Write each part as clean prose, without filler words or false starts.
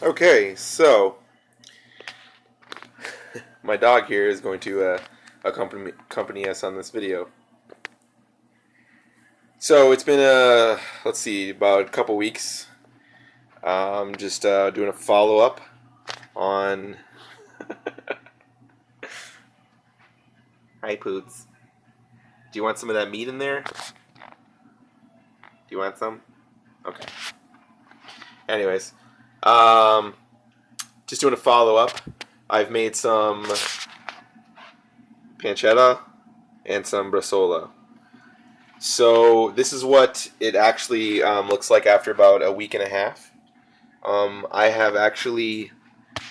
Okay, so my dog here is going to accompany us on this video. So it's been let's see, about a couple weeks. Just doing a follow up on. Hi, Poots. Do you want some of that meat in there? Do you want some? Okay. Anyways, um, just doing a follow up. I've made some pancetta and some brasaola. So this is what it actually looks like after about a week and a half. I have actually.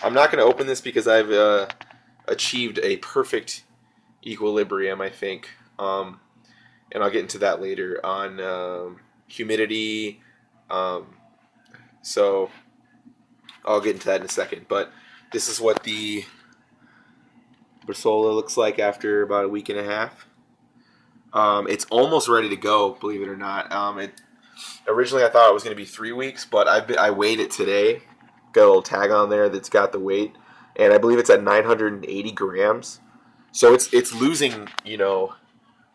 I'm not going to open this because I've achieved a perfect equilibrium, I think. And I'll get into that later on humidity. Um, so I'll get into that in a second. But this is what the brasaola looks like after about a week and a half. It's almost ready to go, believe it or not. Originally I thought it was going to be 3 weeks, but I weighed it today. Got a little tag on there that's got the weight, and I believe it's at 980 grams. So it's losing,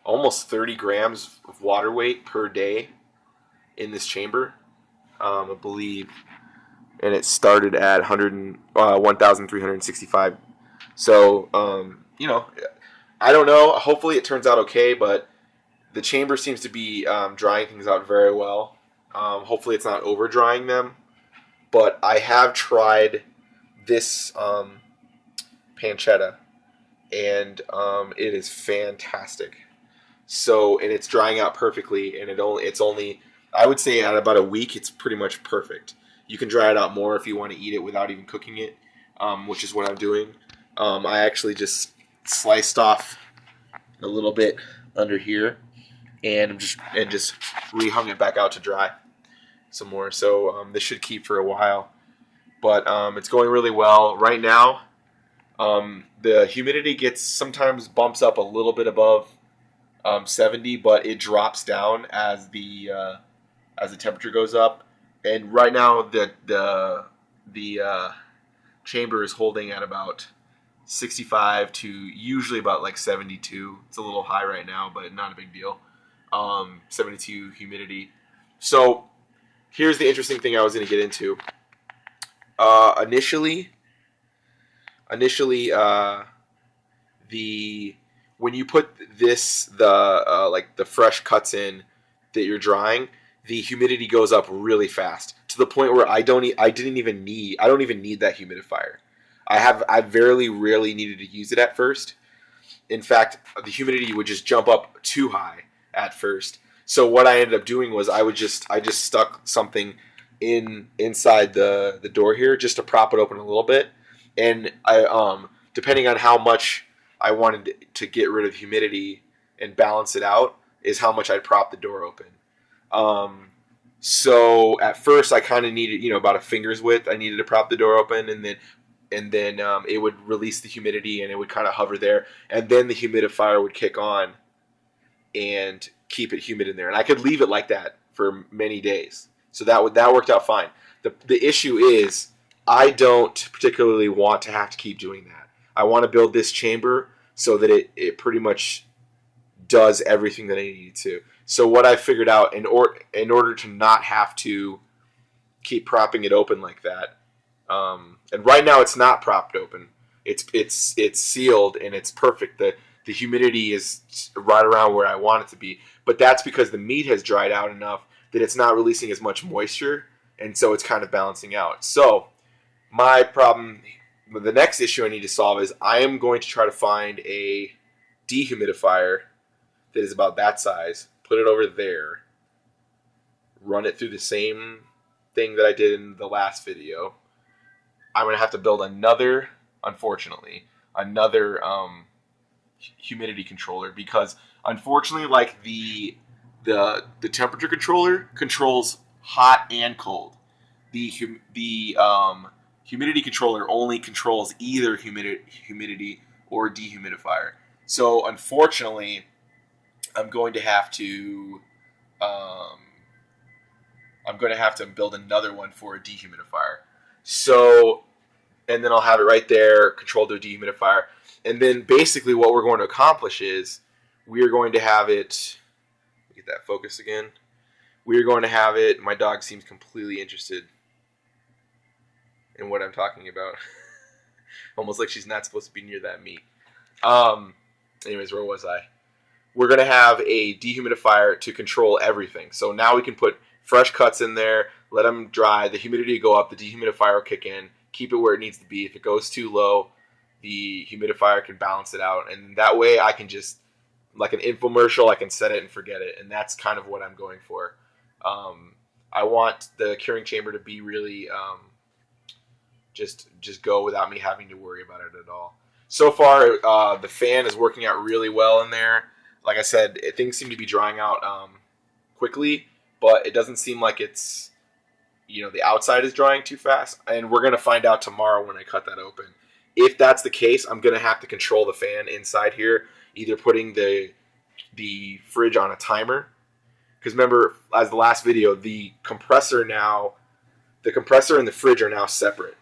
almost 30 grams of water weight per day in this chamber, I believe. And it started at 1,365. So, I don't know. Hopefully it turns out okay, but the chamber seems to be drying things out very well. Hopefully it's not over drying them. But I have tried this pancetta, and it is fantastic. So, and it's drying out perfectly, and it's only I would say at about a week it's pretty much perfect. You can dry it out more if you want to eat it without even cooking it, which is what I'm doing. I actually just sliced off a little bit under here, and just rehung it back out to dry some more. So this should keep for a while, but it's going really well right now. The humidity gets sometimes bumps up a little bit above 70, but it drops down as the temperature goes up. And right now the chamber is holding at about 65 to usually about like 72. It's a little high right now, but not a big deal. 72 humidity. So here's the interesting thing I was going to get into. Initially, the when you put the fresh cuts in that you're drying, the humidity goes up really fast to the point where I don't even need that humidifier. I very rarely needed to use it at first. In fact, the humidity would just jump up too high at first. So what I ended up doing was I just stuck something inside the door here just to prop it open a little bit, and I depending on how much I wanted to get rid of humidity and balance it out is how much I'd prop the door open. So at first I kind of needed, about a finger's width. I needed to prop the door open, and then it would release the humidity and it would kind of hover there, and then the humidifier would kick on and keep it humid in there, and I could leave it like that for many days. So that worked out fine. The issue is I don't particularly want to have to keep doing that. I want to build this chamber so that it pretty much does everything that I need to. So what I figured out in order to not have to keep propping it open like that, and right now it's not propped open. It's sealed and it's perfect. The humidity is right around where I want it to be, but that's because the meat has dried out enough that it's not releasing as much moisture, and so it's kind of balancing out. So my problem, the next issue I need to solve is I am going to try to find a dehumidifier that is about that size, put it over there, run it through the same thing that I did in the last video. I'm going to have to build unfortunately, another humidity controller, because unfortunately, like the temperature controller controls hot and cold. The humidity controller only controls either humidity or dehumidifier. So unfortunately, I'm going to have to build another one for a dehumidifier. So, and then I'll have it right there, controlled to a dehumidifier. And then basically what we're going to accomplish is we are going to have it, get that focus again. We are going to have it, my dog seems completely interested in what I'm talking about. Almost like she's not supposed to be near that meat. Anyways, where was I? We're going to have a dehumidifier to control everything. So now we can put fresh cuts in there, let them dry, the humidity go up, the dehumidifier will kick in, keep it where it needs to be. If it goes too low, the humidifier can balance it out. And that way I can just, like an infomercial, I can set it and forget it. And that's kind of what I'm going for. I want the curing chamber to be really just go without me having to worry about it at all. So far, the fan is working out really well in there. Like I said, things seem to be drying out quickly, but it doesn't seem like it's, the outside is drying too fast. And we're going to find out tomorrow when I cut that open. If that's the case, I'm going to have to control the fan inside here, either putting the fridge on a timer. Because remember, as the last video, the compressor and the fridge are now separate.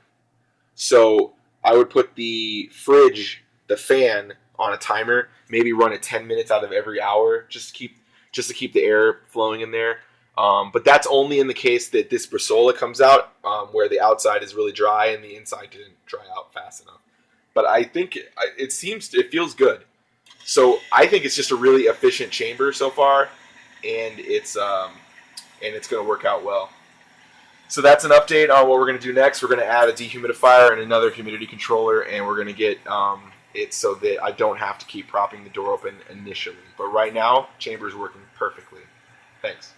So I would put the fan on a timer, maybe run it 10 minutes out of every hour, just to keep the air flowing in there. But that's only in the case that this Brasaola comes out, where the outside is really dry and the inside didn't dry out fast enough. But I think it feels good. So I think it's just a really efficient chamber so far, and it's going to work out well. So that's an update on what we're going to do next. We're going to add a dehumidifier and another humidity controller, and we're going to get it so that I don't have to keep propping the door open initially. But right now, chamber is working perfectly. Thanks.